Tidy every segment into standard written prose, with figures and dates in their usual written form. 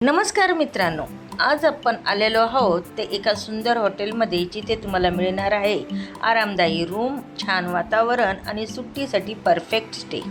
नमस्कार मित्रांनो, आज आपण आलेलो आहोत ते एका सुंदर हॉटेलमध्ये जिथे तुम्हाला मिळणार आहे आरामदायी रूम, छान वातावरण आणि सुट्टीसाठी परफेक्ट स्टे.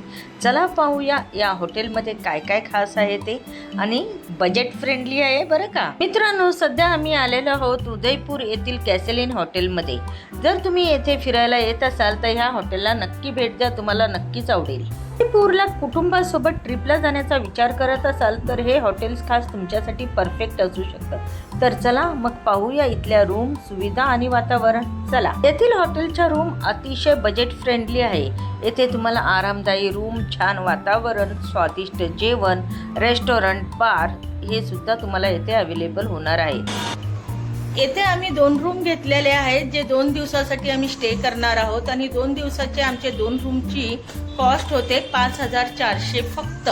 चला पाहूया या हॉटेलमध्ये काय काय खास आहे ते आणि बजेट फ्रेंडली आहे बरं का. मित्रांनो, सध्या आम्ही आलेलो आहोत उदयपूर येथील कॅसल इन हॉटेलमध्ये. जर तुम्ही येथे फिरायला येत असाल तर ह्या हॉटेलला नक्की भेट द्या, तुम्हाला नक्कीच आवडेल. उदयपूरला कुटुंबासोबत ट्रिपला जाण्याचा विचार करत असाल तर हे हॉटेल्स खास तुमच्यासाठी परफेक्ट असू शकतं. तर चला मग पाहूया इथल्या रूम, सुविधा आणि वातावरण. चला, येथील हॉटेलच्या रूम अतिशय बजेट फ्रेंडली आहे. येथे तुम्हाला आरामदायी रूम, छान वातावरण, स्वादिष्ट जेवण, रेस्टॉरंट, बार हे सुद्धा तुम्हाला येथे अवेलेबल होणार आहे. येथे आम्ही 2 रूम घेतलेले आहेत, जे 2 दिवसासाठी आम्ही स्टे करणार आहोत आणि 2 दिवसाचे आमचे 2 रूमची कॉस्ट होते 5,400 फक्त.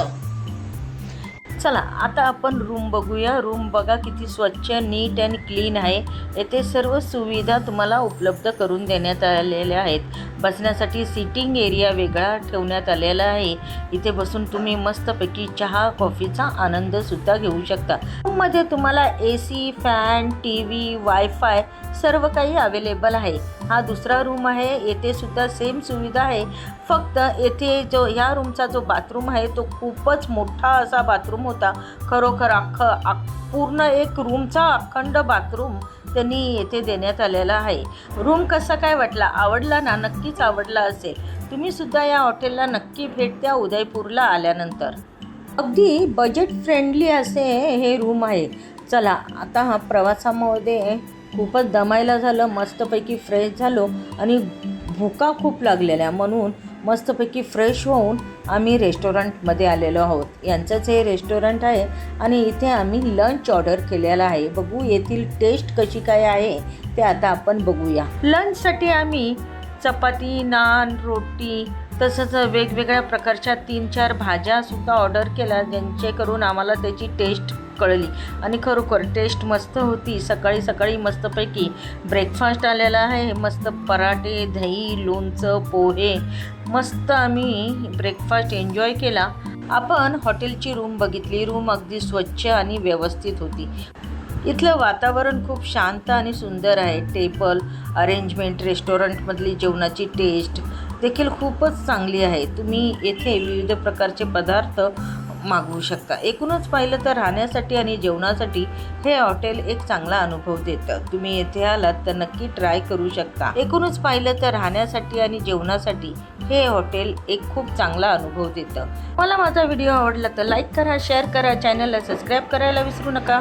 चला आता आपण रूम बघूया. रूम बघा किती स्वच्छ, नीट आणि क्लीन आहे. येथे सर्व सुविधा तुम्हाला उपलब्ध करून देण्यात आलेल्या आहेत. बसण्यासाठी सिटिंग एरिया वेगळा ठेवण्यात आलेला आहे. इथे बसून तुम्ही मस्तपैकी चहा, कॉफीचा आनंदसुद्धा घेऊ शकता. रूममध्ये तुम्हाला AC, फॅन, TV, वायफाय सर्व काही अवेलेबल आहे. हा दुसरा रूम आहे. येथे सुद्धा सेम सुविधा आहे. फक्त येथे ह्या रूमचा जो बाथरूम आहे तो खूपच मोठा असा बाथरूम होता. खरोखर पूर्ण एक रूमचा अखंड बाथरूम त्यांनी येथे देण्यात आलेला आहे. रूम कसा काय वाटला? आवडला ना? नक्कीच आवडला असेल. तुम्ही सुद्धा या हॉटेलला नक्की भेट द्या उदयपूरला आल्यानंतर. अगदी बजेट फ्रेंडली असे हे रूम आहे. चला आता हा प्रवासामध्ये खूपच दमायला झालं, मस्तपैकी फ्रेश झालो आणि भुका खूप लागलेल्या, म्हणून मस्तपैकी फ्रेश होऊन आम्ही रेस्टॉरंटमध्ये आलेलो आहोत. यांचंच हे रेस्टॉरंट आहे आणि इथे आम्ही लंच ऑर्डर केलेला आहे. बघू येथील टेस्ट कशी काय आहे ते आता आपण बघूया. लंचसाठी आम्ही चपाती, नान, रोटी तसंच वेगवेगळ्या प्रकारच्या 3-4 भाज्यासुद्धा ऑर्डर केल्या, ज्यांचेकरून आम्हाला त्याची टेस्ट कळली आणि खरोखर टेस्ट मस्त होती. सकाळी सकाळी मस्तपैकी ब्रेकफास्ट आलेला आहे. मस्त पराठे, दही, लोणचं, पोहे, मस्त आम्ही ब्रेकफास्ट एन्जॉय केला. आपण हॉटेलची रूम बघितली. रूम अगदी स्वच्छ आणि व्यवस्थित होती. इथलं वातावरण खूप शांत आणि सुंदर आहे. टेबल अरेंजमेंट, रेस्टॉरंटमधली जेवणाची टेस्ट देखील खूपच चांगली आहे. तुम्ही येथे विविध प्रकारचे पदार्थ मागवू शकता. एकूणच पाहिलं तर राहण्यासाठी आणि जेवणासाठी हे हॉटेल एक चांगला अनुभव देतं. तुम्ही येथे आलात तर नक्की ट्राय करू शकता. एकूणच पाहिलं तर राहण्यासाठी आणि जेवणासाठी हे हॉटेल एक खूप चांगला अनुभव देतं. मला माझा व्हिडिओ आवडला तर लाईक करा, शेअर करा, चॅनलला सबस्क्राईब करायला विसरू नका.